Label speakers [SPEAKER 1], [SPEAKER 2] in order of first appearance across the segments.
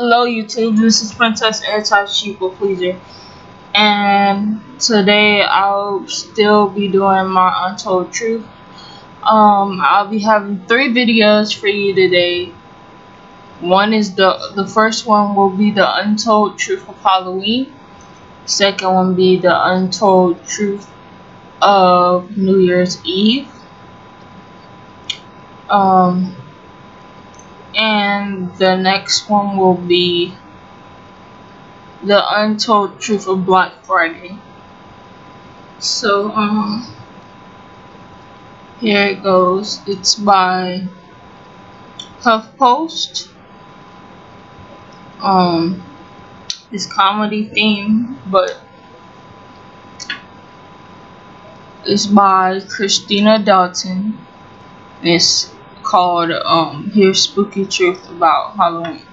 [SPEAKER 1] Hello YouTube, this is Princess Anti-Sheeple Pleaser, and today I'll still be doing my Untold Truth. I'll be having 3 videos for you today. One is the first one will be the Untold Truth of Halloween. Second one will be the Untold Truth of New Year's Eve. And the next one will be the Untold Truth of Black Friday. So here it goes. It's by HuffPost. It's comedy theme, but it's by Christina Dalton. And it's called Here's Spooky Truth About Halloween.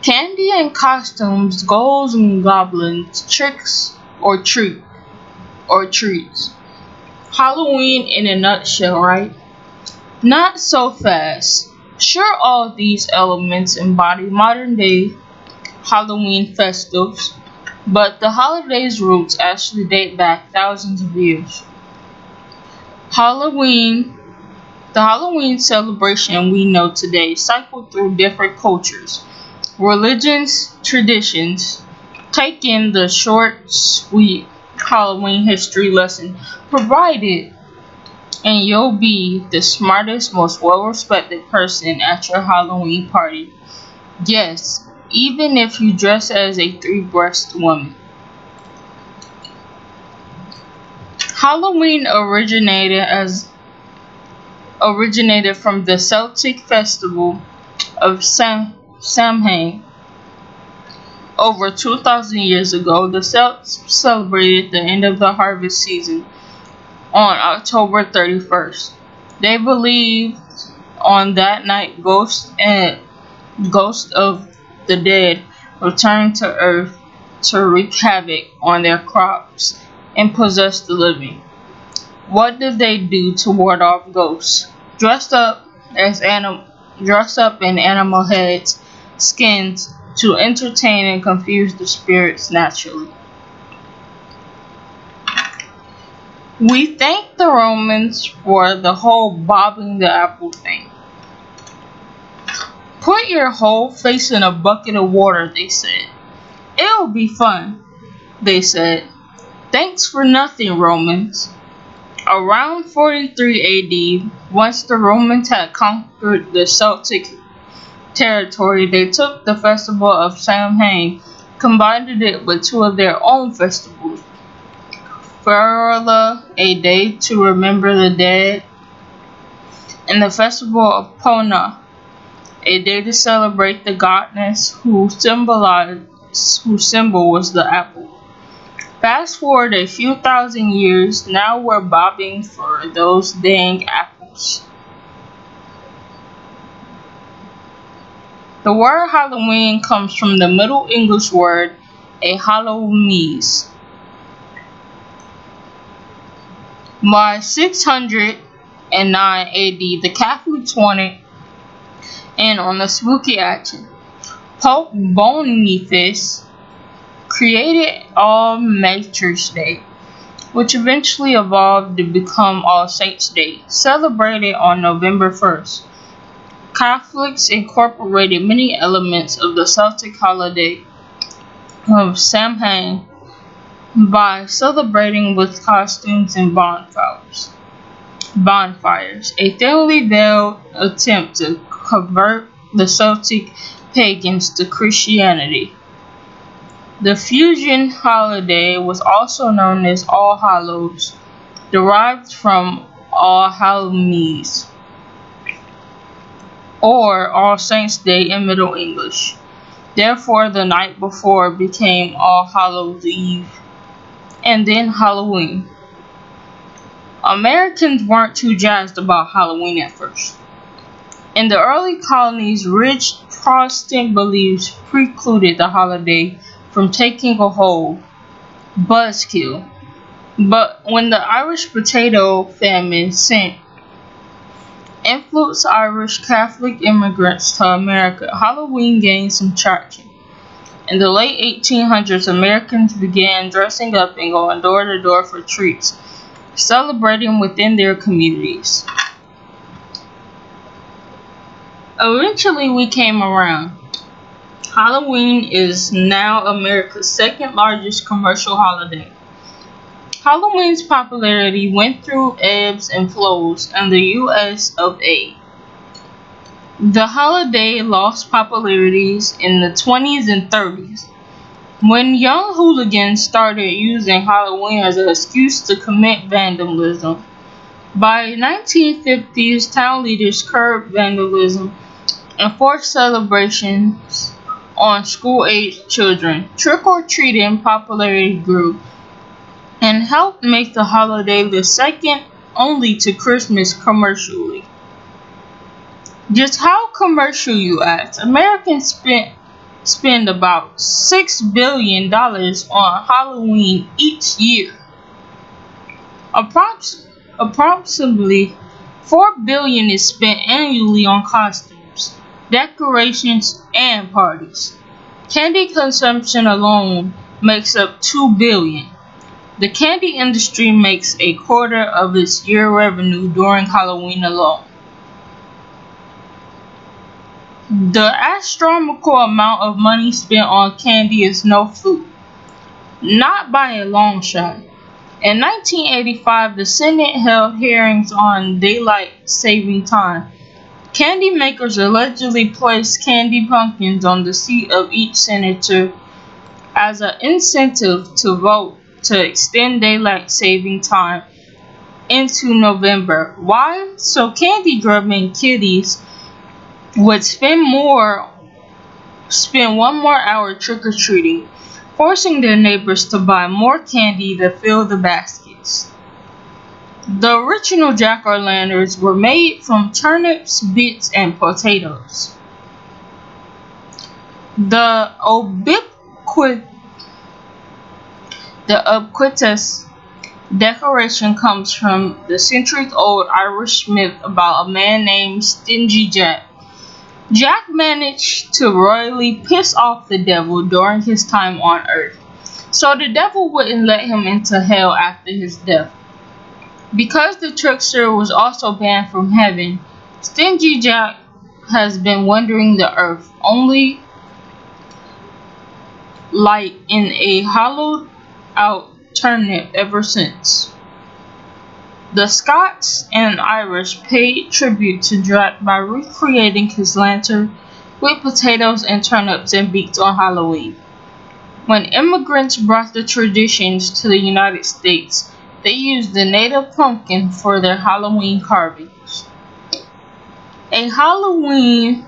[SPEAKER 1] Candy and costumes, ghouls and goblins, tricks or treats. Halloween in a nutshell, right? Not so fast. Sure, all these elements embody modern day Halloween festives, but the holiday's roots actually date back thousands of years. The Halloween celebration we know today cycled through different cultures, religions, traditions. Take in the short, sweet Halloween history lesson provided, and you'll be the smartest, most well-respected person at your Halloween party. Yes, even if you dress as a 3-breasted woman. Halloween originated from the Celtic festival of Samhain. Over 2,000 years ago, the Celts celebrated the end of the harvest season on October 31st. They believed on that night ghosts of the dead returned to Earth to wreak havoc on their crops and possess the living. What did they do to ward off ghosts? Dressed up in animal heads, skins, to entertain and confuse the spirits naturally. We thank the Romans for the whole bobbing the apple thing. Put your whole face in a bucket of water, they said. It'll be fun, they said. Thanks for nothing, Romans. Around 43 AD, once the Romans had conquered the Celtic territory, they took the festival of Samhain, combined it with 2 of their own festivals. Ferala, a day to remember the dead, and the festival of Pona, a day to celebrate the goddess whose symbol was the apple. Fast forward a few thousand years, now we're bobbing for those dang apples. The word Halloween comes from the Middle English word a Hallowmees. By 609 AD, the Catholics wanted in on the spooky action. Pope Boniface created All Maters Day, which eventually evolved to become All Saints Day, celebrated on November 1st. Catholics incorporated many elements of the Celtic holiday of Samhain by celebrating with costumes and bonfires, a thinly veiled attempt to convert the Celtic pagans to Christianity. The fusion holiday was also known as All Hallows, derived from All Hallowmees, or All Saints Day in Middle English. Therefore, the night before became All Hallows Eve, and then Halloween. Americans weren't too jazzed about Halloween at first. In the early colonies, rich Protestant beliefs precluded the holiday from taking a hold. Buzzkill. But when the Irish potato famine sent influenced Irish Catholic immigrants to America, Halloween gained some traction. In the late 1800s, Americans began dressing up and going door to door for treats, celebrating within their communities. Eventually, we came around. Halloween is now America's second largest commercial holiday. Halloween's popularity went through ebbs and flows in the US of A. The holiday lost popularity in the 20s and 30s, when young hooligans started using Halloween as an excuse to commit vandalism. By 1950s, town leaders curbed vandalism and forced celebrations on school-aged children. Trick-or-treating popularity grew and helped make the holiday the second only to Christmas commercially. Just how commercial, you ask? Americans spend about $6 billion on Halloween each year. Approximately $4 billion is spent annually on costumes, decorations, and parties. Candy consumption alone makes up $2 billion. The candy industry makes a quarter of its year revenue during Halloween alone. The astronomical amount of money spent on candy is no fluke, not by a long shot. In 1985, the Senate held hearings on daylight saving time. Candy makers allegedly placed candy pumpkins on the seat of each senator as an incentive to vote to extend daylight saving time into November. Why? So candy grubbing kiddies would spend one more hour trick-or-treating, forcing their neighbors to buy more candy to fill the baskets. The original jack-o'-lanterns were made from turnips, beets, and potatoes. The ubiquitous decoration comes from the centuries-old Irish myth about a man named Stingy Jack. Jack managed to royally piss off the devil during his time on Earth, so the devil wouldn't let him into hell after his death. Because the trickster was also banned from heaven, Stingy Jack has been wandering the earth, only like in a hollowed out turnip ever since. The Scots and Irish paid tribute to Jack by recreating his lantern with potatoes and turnips and beets on Halloween. When immigrants brought the traditions to the United States, they used the native pumpkin for their Halloween carvings. A Halloween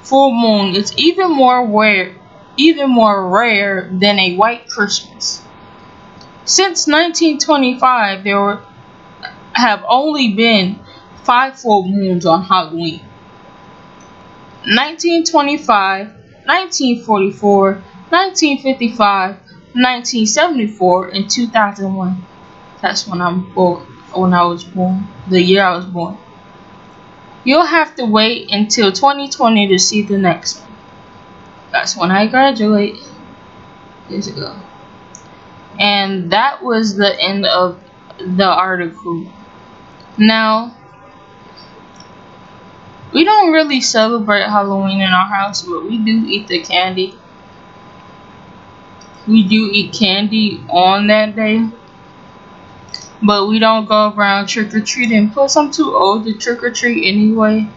[SPEAKER 1] full moon is even more rare than a white Christmas. Since 1925, there have only been 5 full moons on Halloween. 1925, 1944, 1955, 1974, and 2001. That's when I was born. The year I was born. You'll have to wait until 2020 to see the next one. That's when I graduate. Years ago. And that was the end of the article. Now, we don't really celebrate Halloween in our house, but we do eat the candy. We do eat candy on that day, but we don't go around trick-or-treating. Plus, I'm too old to trick-or-treat anyway.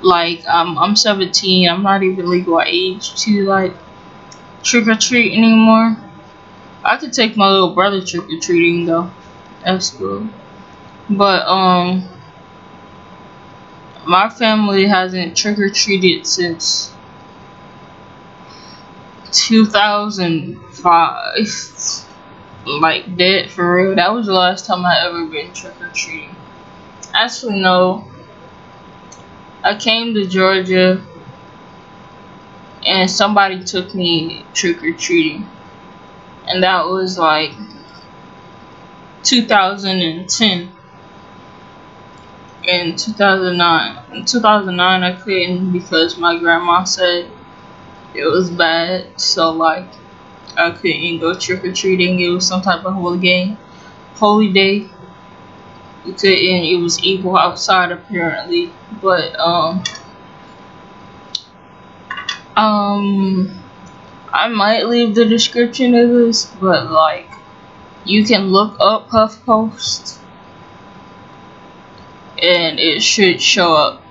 [SPEAKER 1] Like, I'm 17. I'm not even legal age to, like, trick-or-treat anymore. I could take my little brother trick-or-treating, though. That's cool. But, my family hasn't trick-or-treated since 2005. Like, dead for real. That was the last time I ever been trick-or-treating. Actually, no. I came to Georgia and somebody took me trick-or-treating. And that was like 2010. in 2009. In 2009, I couldn't because my grandma said it was bad. So like, I couldn't go trick or treating. It was some type of holy day. You couldn't. It was evil outside apparently. But I might leave the description of this, but like, you can look up HuffPost and it should show up.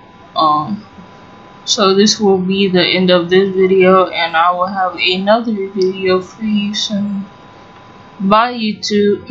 [SPEAKER 1] So this will be the end of this video, and I will have another video for you soon. Bye, YouTube.